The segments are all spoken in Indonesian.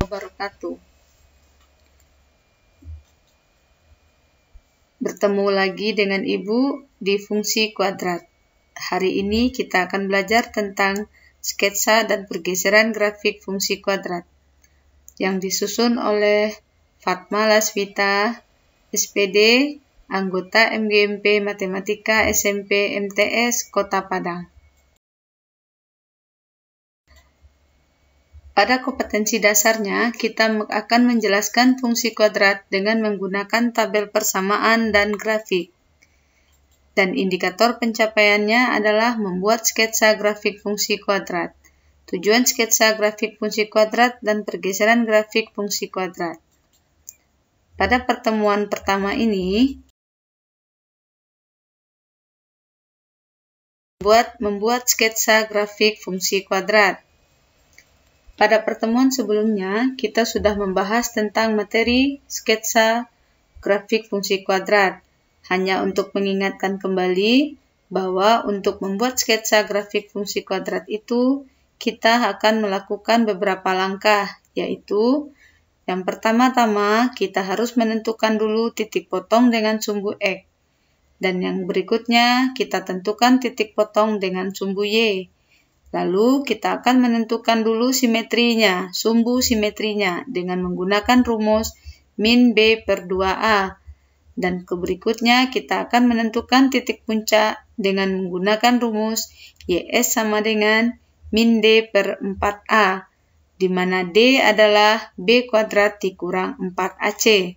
wabarakatuh. Bertemu lagi dengan Ibu di fungsi kuadrat. Hari ini kita akan belajar tentang sketsa dan pergeseran grafik fungsi kuadrat yang disusun oleh Fatma Lasvita, SPD, anggota MGMP Matematika SMP MTS Kota Padang. Pada kompetensi dasarnya, kita akan menjelaskan fungsi kuadrat dengan menggunakan tabel persamaan dan grafik. Dan indikator pencapaiannya adalah membuat sketsa grafik fungsi kuadrat. Tujuan sketsa grafik fungsi kuadrat dan pergeseran grafik fungsi kuadrat. Pada pertemuan pertama ini, membuat sketsa grafik fungsi kuadrat. Pada pertemuan sebelumnya, kita sudah membahas tentang materi sketsa grafik fungsi kuadrat. Hanya untuk mengingatkan kembali bahwa untuk membuat sketsa grafik fungsi kuadrat itu, kita akan melakukan beberapa langkah, yaitu yang pertama-tama kita harus menentukan dulu titik potong dengan sumbu X. Dan yang berikutnya kita tentukan titik potong dengan sumbu Y. Lalu kita akan menentukan dulu simetrinya, sumbu simetrinya dengan menggunakan rumus min B per 2A. Dan berikutnya kita akan menentukan titik puncak dengan menggunakan rumus YS sama dengan min D per 4A, di mana D adalah B kuadrat dikurang 4AC.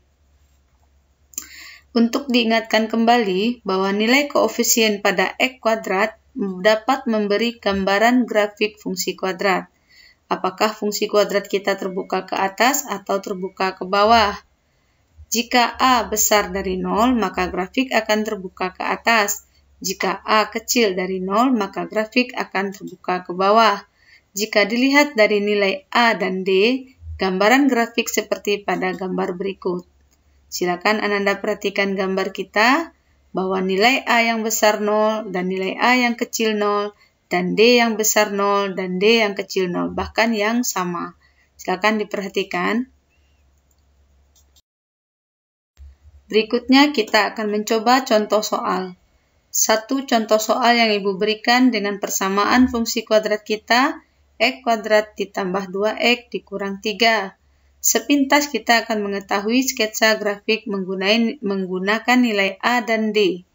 Untuk diingatkan kembali bahwa nilai koefisien pada X kuadrat dapat memberi gambaran grafik fungsi kuadrat. Apakah fungsi kuadrat kita terbuka ke atas atau terbuka ke bawah? Jika A besar dari 0, maka grafik akan terbuka ke atas. Jika A kecil dari 0, maka grafik akan terbuka ke bawah. Jika dilihat dari nilai A dan D, gambaran grafik seperti pada gambar berikut. Silakan Ananda perhatikan gambar kita, bahwa nilai A yang besar 0 dan nilai A yang kecil 0 dan D yang besar 0 dan D yang kecil 0, bahkan yang sama. Silakan diperhatikan. Berikutnya kita akan mencoba contoh soal. Satu contoh soal yang Ibu berikan dengan persamaan fungsi kuadrat kita, X kuadrat ditambah 2X dikurang 3. Sepintas kita akan mengetahui sketsa grafik menggunakan nilai A dan D.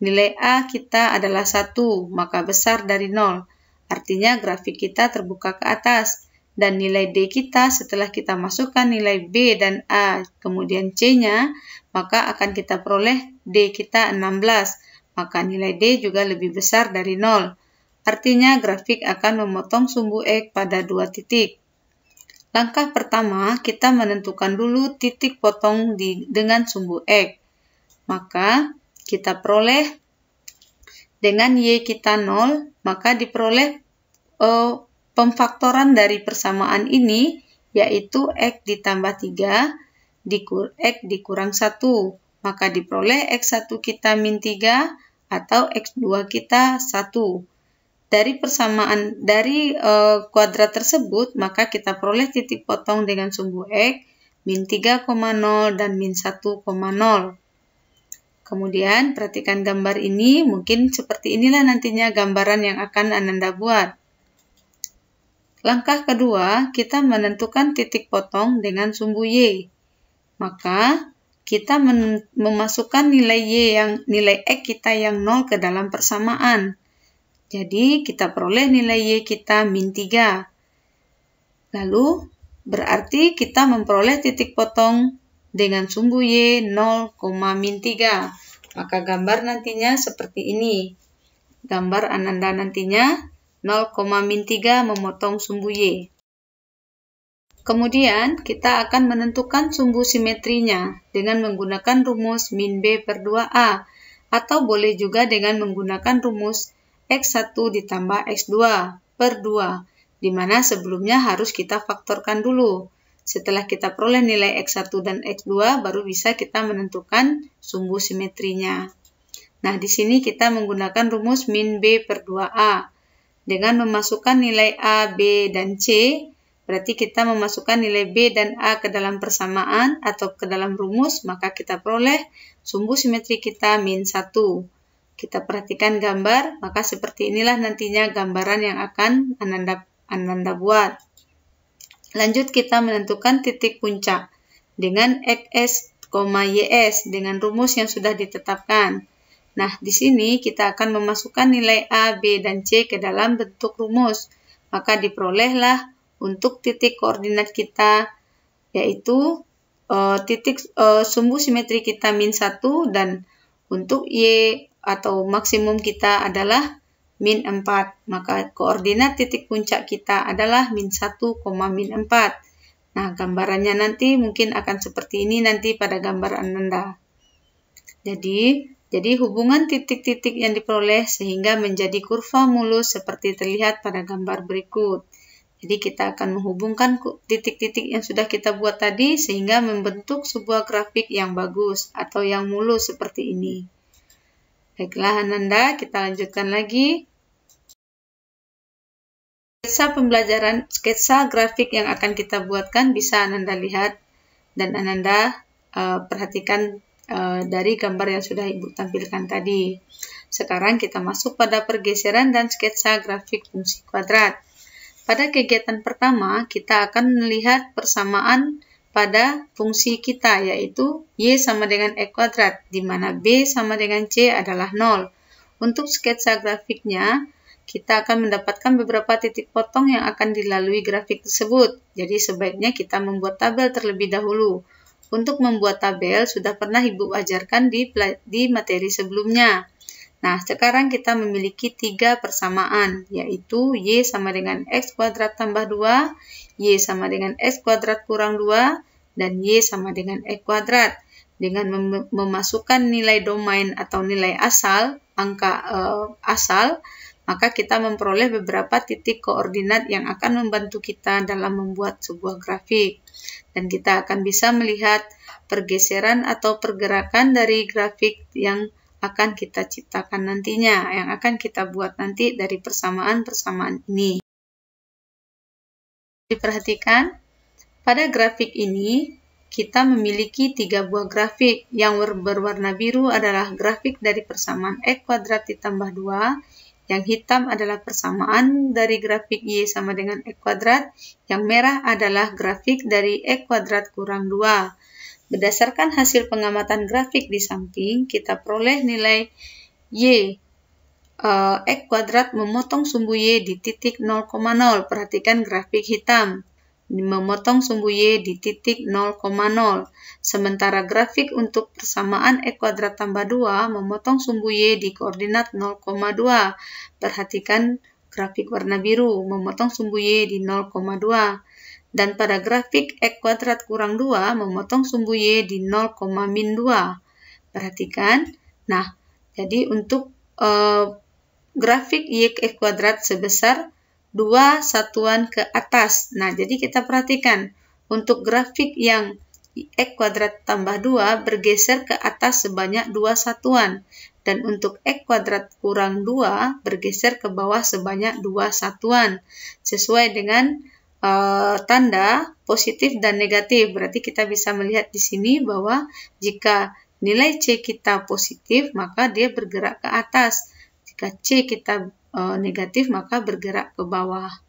Nilai A kita adalah 1, maka besar dari 0. Artinya grafik kita terbuka ke atas. Dan nilai D kita setelah kita masukkan nilai B dan A, kemudian C-nya, maka akan kita peroleh D kita 16. Maka nilai D juga lebih besar dari 0. Artinya grafik akan memotong sumbu X pada 2 titik. Langkah pertama, kita menentukan dulu titik potong dengan sumbu X. Maka, kita peroleh dengan Y kita 0, maka diperoleh pemfaktoran dari persamaan ini, yaitu X ditambah 3, X dikurang 1. Maka diperoleh X1 kita min 3, atau X2 kita 1. Dari persamaan dari kuadrat tersebut, maka kita peroleh titik potong dengan sumbu X, min 3,0 dan min 1,0. Kemudian, perhatikan gambar ini, mungkin seperti inilah nantinya gambaran yang akan Ananda buat. Langkah kedua, kita menentukan titik potong dengan sumbu Y. Maka, kita memasukkan nilai X kita yang 0 ke dalam persamaan. Jadi, kita peroleh nilai Y kita min 3. Lalu, berarti kita memperoleh titik potong dengan sumbu Y 0, min 3. Maka gambar nantinya seperti ini. Gambar Ananda nantinya 0, min 3 memotong sumbu Y. Kemudian, kita akan menentukan sumbu simetrinya dengan menggunakan rumus min B per 2A. Atau boleh juga dengan menggunakan rumus X1 ditambah X2 per 2, di mana sebelumnya harus kita faktorkan dulu. Setelah kita peroleh nilai X1 dan X2, baru bisa kita menentukan sumbu simetrinya. Nah, di sini kita menggunakan rumus min B per 2A. Dengan memasukkan nilai A, B, dan C, berarti kita memasukkan nilai B dan A ke dalam persamaan atau ke dalam rumus, maka kita peroleh sumbu simetri kita min 1. Kita perhatikan gambar, maka seperti inilah nantinya gambaran yang akan Ananda buat. Lanjut kita menentukan titik puncak dengan XS, YS dengan rumus yang sudah ditetapkan. Nah, di sini kita akan memasukkan nilai A, B, dan C ke dalam bentuk rumus. Maka diperolehlah untuk titik koordinat kita, yaitu sumbu simetri kita min 1, dan untuk Y atau maksimum kita adalah min 4. Maka koordinat titik puncak kita adalah min 1, min 4. Nah, gambarannya nanti mungkin akan seperti ini nanti pada gambar Ananda. Jadi hubungan titik-titik yang diperoleh sehingga menjadi kurva mulus seperti terlihat pada gambar berikut. Jadi kita akan menghubungkan titik-titik yang sudah kita buat tadi sehingga membentuk sebuah grafik yang bagus atau yang mulus seperti ini. Baiklah Ananda, kita lanjutkan lagi. Sketsa grafik yang akan kita buatkan bisa Ananda lihat dan Ananda perhatikan dari gambar yang sudah Ibu tampilkan tadi. Sekarang kita masuk pada pergeseran dan sketsa grafik fungsi kuadrat. Pada kegiatan pertama, kita akan melihat persamaan pada fungsi kita, yaitu Y sama dengan E kuadrat, di mana B sama dengan C adalah 0. Untuk sketsa grafiknya, kita akan mendapatkan beberapa titik potong yang akan dilalui grafik tersebut. Jadi sebaiknya kita membuat tabel terlebih dahulu. Untuk membuat tabel sudah pernah Ibu ajarkan di materi sebelumnya. Nah, sekarang kita memiliki 3 persamaan, yaitu Y sama dengan X kuadrat tambah 2, Y sama dengan X kuadrat kurang 2, dan Y sama dengan E kuadrat. Dengan memasukkan nilai domain atau nilai asal, angka asal, maka kita memperoleh beberapa titik koordinat yang akan membantu kita dalam membuat sebuah grafik. Dan kita akan bisa melihat pergeseran atau pergerakan dari grafik yang akan kita ciptakan nantinya, yang akan kita buat nanti dari persamaan-persamaan ini. Diperhatikan, pada grafik ini kita memiliki 3 buah grafik. Yang berwarna biru adalah grafik dari persamaan X kuadrat ditambah 2, yang hitam adalah persamaan dari grafik Y sama dengan X kuadrat, yang merah adalah grafik dari X kuadrat kurang 2. Berdasarkan hasil pengamatan grafik di samping, kita peroleh nilai Y X kuadrat memotong sumbu Y di titik 0,0. Perhatikan grafik hitam, memotong sumbu Y di titik 0,0. Sementara grafik untuk persamaan X kuadrat tambah 2 memotong sumbu Y di koordinat 0,2. Perhatikan grafik warna biru, memotong sumbu Y di 0,2. Dan pada grafik X kuadrat kurang 2 memotong sumbu Y di 0,-2. Perhatikan. Nah, jadi untuk grafik Y X kuadrat sebesar 2 satuan ke atas. Nah, jadi kita perhatikan untuk grafik yang X kuadrat tambah 2 bergeser ke atas sebanyak 2 satuan. Dan untuk X kuadrat kurang 2 bergeser ke bawah sebanyak 2 satuan. Sesuai dengan tanda positif dan negatif. Berarti kita bisa melihat di sini bahwa jika nilai C kita positif, maka dia bergerak ke atas. Jika C kita negatif, maka bergerak ke bawah.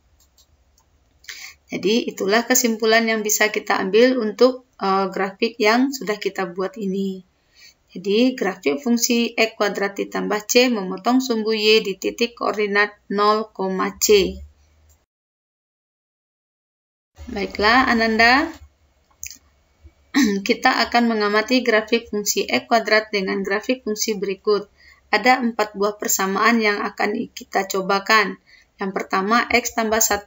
Jadi itulah kesimpulan yang bisa kita ambil untuk grafik yang sudah kita buat ini. Jadi grafik fungsi X kuadrat ditambah C memotong sumbu Y di titik koordinat 0, C. Baiklah Ananda, kita akan mengamati grafik fungsi X kuadrat dengan grafik fungsi berikut. Ada 4 buah persamaan yang akan kita cobakan. Yang pertama X tambah 1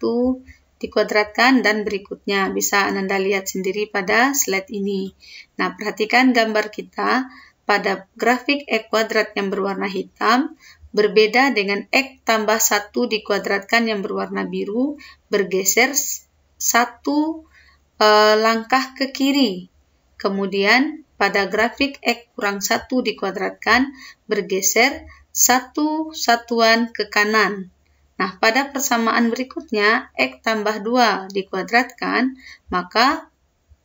dikuadratkan dan berikutnya. Bisa Ananda lihat sendiri pada slide ini. Nah, perhatikan gambar kita pada grafik X kuadrat yang berwarna hitam, berbeda dengan X tambah 1 dikuadratkan yang berwarna biru, bergeser 1 langkah ke kiri. Kemudian pada grafik X kurang 1 dikuadratkan bergeser 1 satuan ke kanan. Nah, pada persamaan berikutnya, X tambah 2 dikuadratkan, maka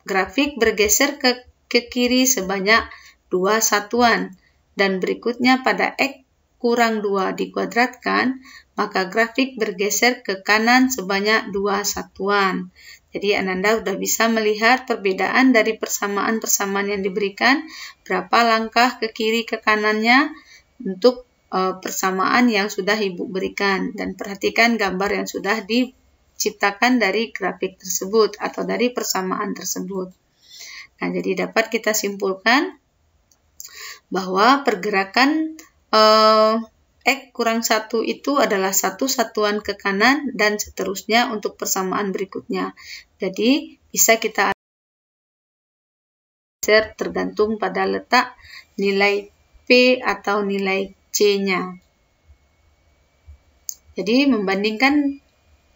grafik bergeser ke kiri sebanyak 2 satuan. Dan berikutnya pada X kurang 2 dikuadratkan, maka grafik bergeser ke kanan sebanyak 2 satuan. Jadi Ananda sudah bisa melihat perbedaan dari persamaan-persamaan yang diberikan, berapa langkah ke kiri ke kanannya untuk persamaan yang sudah Ibu berikan. Dan perhatikan gambar yang sudah diciptakan dari grafik tersebut atau dari persamaan tersebut. Nah, jadi dapat kita simpulkan bahwa pergerakan X kurang 1 itu adalah 1 satuan ke kanan dan seterusnya untuk persamaan berikutnya. Jadi bisa kita tergantung pada letak nilai P atau nilai C-nya. Jadi membandingkan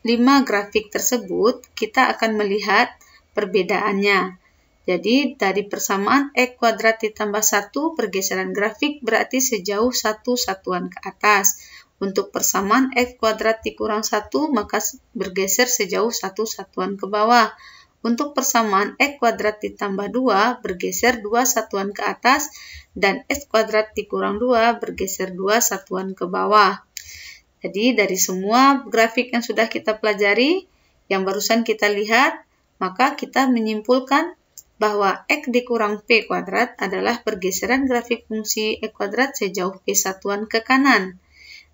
5 grafik tersebut, kita akan melihat perbedaannya. Jadi dari persamaan X kuadrat ditambah 1, pergeseran grafik berarti sejauh 1 satuan ke atas. Untuk persamaan X kuadrat dikurang 1, maka bergeser sejauh 1 satuan ke bawah. Untuk persamaan X kuadrat ditambah 2, bergeser 2 satuan ke atas, dan X kuadrat dikurang 2, bergeser 2 satuan ke bawah. Jadi dari semua grafik yang sudah kita pelajari, yang barusan kita lihat, maka kita menyimpulkan bahwa X dikurang P kuadrat adalah pergeseran grafik fungsi X kuadrat sejauh P satuan ke kanan.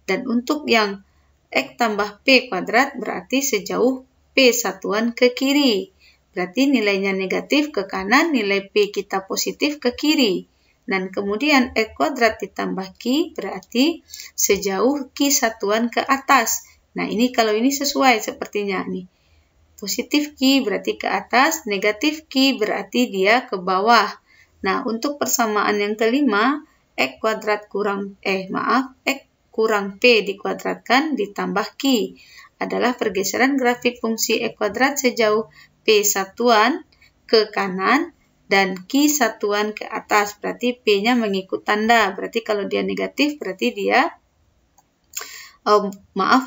Dan untuk yang X tambah P kuadrat berarti sejauh P satuan ke kiri. Berarti nilainya negatif ke kanan, nilai P kita positif ke kiri. Dan kemudian X kuadrat ditambah Q berarti sejauh Q satuan ke atas. Nah, ini kalau ini sesuai sepertinya nih. Positif Q berarti ke atas, negatif Q berarti dia ke bawah. Nah, untuk persamaan yang kelima, X kuadrat kurang X kurang P dikuadratkan ditambah Q adalah pergeseran grafik fungsi X kuadrat sejauh P satuan ke kanan dan Q satuan ke atas, berarti P-nya mengikut tanda. Berarti kalau dia negatif, berarti dia,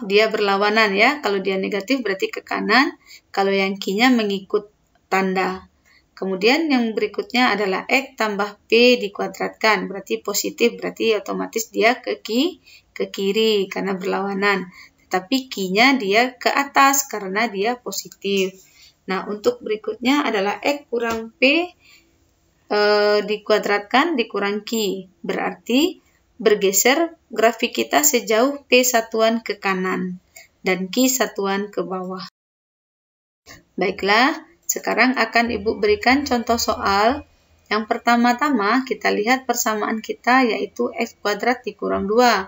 dia berlawanan ya. Kalau dia negatif berarti ke kanan, kalau yang Q-nya mengikut tanda. Kemudian yang berikutnya adalah X tambah P dikuadratkan, berarti positif, berarti otomatis dia ke kiri karena berlawanan. Tetapi Q-nya dia ke atas karena dia positif. Nah, untuk berikutnya adalah X kurang P dikuadratkan dikurang Q. Berarti bergeser grafik kita sejauh P satuan ke kanan dan Q satuan ke bawah. Baiklah, sekarang akan Ibu berikan contoh soal. Yang pertama-tama kita lihat persamaan kita yaitu X kuadrat dikurang 2.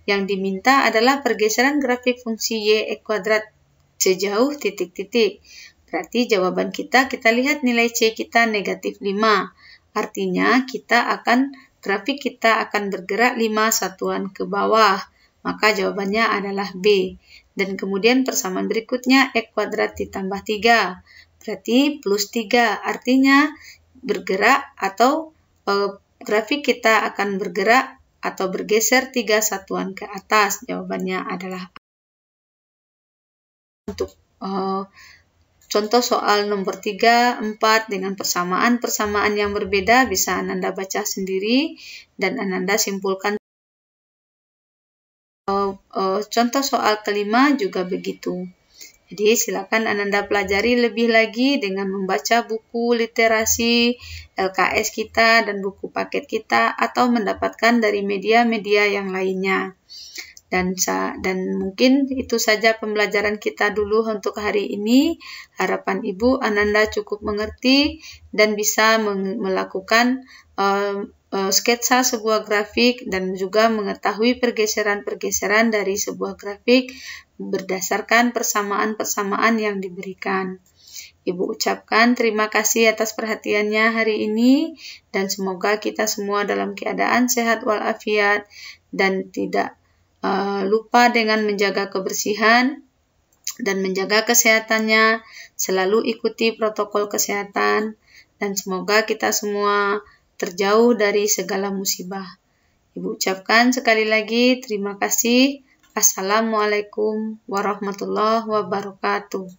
Yang diminta adalah pergeseran grafik fungsi Y X kuadrat sejauh titik-titik. Berarti jawaban kita lihat nilai C kita negatif 5. Artinya grafik kita akan bergerak 5 satuan ke bawah. Maka jawabannya adalah B. Dan kemudian persamaan berikutnya X kuadrat ditambah 3. Berarti plus 3. Artinya bergerak atau grafik kita akan bergerak atau bergeser 3 satuan ke atas. Jawabannya adalah A. Untuk contoh soal nomor 3, 4 dengan persamaan yang berbeda bisa Ananda baca sendiri dan Ananda simpulkan. Contoh soal kelima juga begitu. Jadi silakan Ananda pelajari lebih lagi dengan membaca buku literasi LKS kita dan buku paket kita atau mendapatkan dari media-media yang lainnya. Dan mungkin itu saja pembelajaran kita dulu untuk hari ini. Harapan Ibu Ananda cukup mengerti dan bisa melakukan sketsa sebuah grafik dan juga mengetahui pergeseran-pergeseran dari sebuah grafik berdasarkan persamaan-persamaan yang diberikan. Ibu ucapkan terima kasih atas perhatiannya hari ini dan semoga kita semua dalam keadaan sehat walafiat dan tidak lupa dengan menjaga kebersihan dan menjaga kesehatannya, selalu ikuti protokol kesehatan, dan semoga kita semua terjauh dari segala musibah. Ibu ucapkan sekali lagi terima kasih. Assalamualaikum warahmatullahi wabarakatuh.